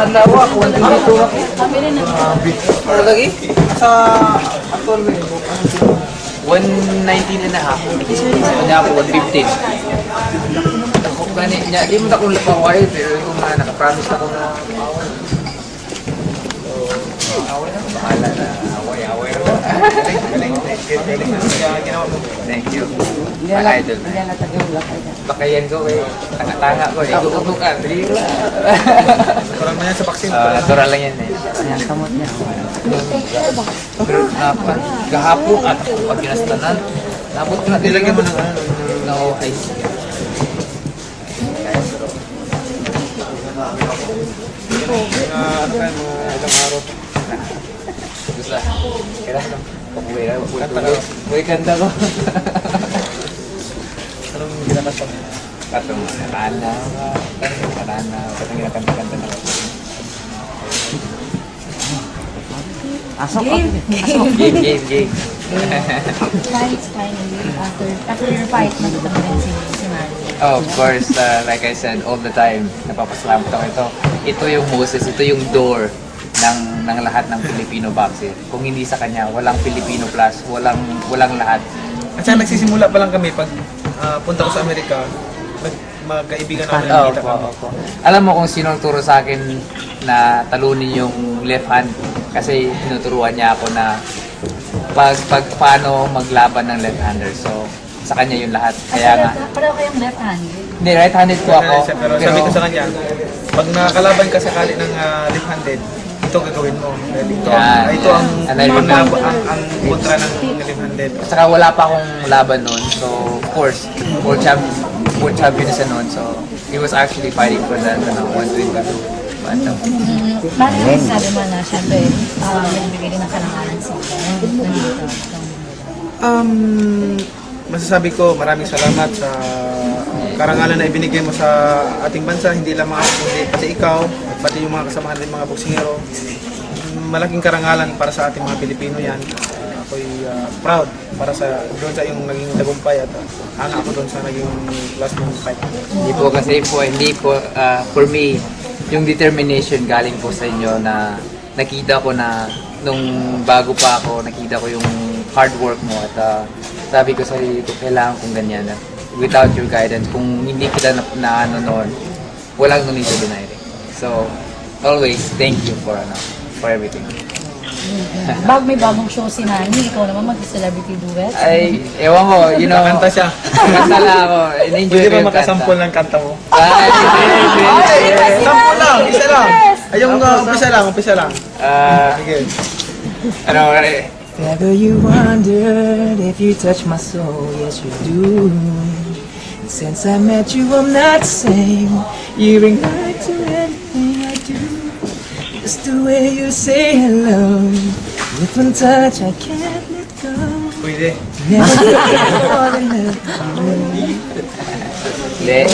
Tanda ko ako, 122 ako. Ano lagi? Sa actual mo 119 and a half. Kanya ako, 115. Ako gani, di mo na kung lapaway, pero kung nakapromise na ko na away na, bahala na. Away na. Thank you. Mga idol. Bakayan ko kay tanga-tanga ko. Ikukukan. Kurang na yan sa vaccine. Natural lang yan eh. Kamot niya. Pero gahapon at pag ginastanan, napot ko na Nilagyan mo ng ano? na okay. Ano kayo, mga ilang araw. Gusto lang. Kailangan lang. Pakuwi na. Pakuwi kanta ko. Anong ginakasap? Katong katanaw. Katong ginakanta-kanta na. Asok Game. Game. Fights finally after your fight, natutanggan si Manny. Oh, of course, like I said, all the time, napapasalamat ako. Ito yung Moses, ito yung door ng lahat ng Filipino boxer. Kung hindi sa kanya, walang Filipino plus, walang lahat. At saka nagsisimula pa lang kami pag punta ko sa Amerika, magkaibigan namin nakita kami. Alam mo kung sino ang turo sa akin na talunin yung left hand kasi tinuturuan niya ako na paano maglaban ng left-hander. So, sa kanya yung lahat. Kaya nga. Pareho kayong left-handed. Hindi, right-handed ko ako. Pero sabi ko sa kanya, pag nakakalaban ka sakali ng left-handed, ito gagawin mo. Ito ang kontra ng left-handed. Saka wala pa akong laban noon. So, of course, world champion na siya noon. So, he was actually fighting for that 122. Bakit sabi mo na, syempre, nagbigay din ng kalangalan sa nandito. Masasabi ko maraming salamat sa karangalan na ibinigay mo sa ating bansa, hindi lang kundi pati ikaw, at pati yung mga kasamahan ng mga boksingero. Malaking karangalan para sa ating mga Pilipino yan. Ako'y proud para sa doon sa yung naging tagumpay at hanga ako doon sa naging last mong fight. Hindi po kasi hindi po, for me, yung determination galing po sa inyo na nakita ko na nung bago pa ako, nakita ko yung hard work mo at sabi ko sa sarili ko, kailangan kong ganyan na without your guidance, kung hindi kita na ano noon, walang no need to deny it. So, always, thank you for everything. May bagong show si Manny, ikaw naman mag-celebrity duet. Ay, ewan ko, Kanta siya. Kanta lang ako. In-enjoy Pwede ko ba yung makasample kanta. ng kanta mo? Ay, Sample lang, isa lang. Ayong umpisa lang. Sige. Ano, Never you wondered if you touch my soul, yes you do. And since I met you, I'm not the same. You bring light to anything I do. Just the way you say hello, with one touch I can't let go. Pwede. Never fall in love with you. Yes.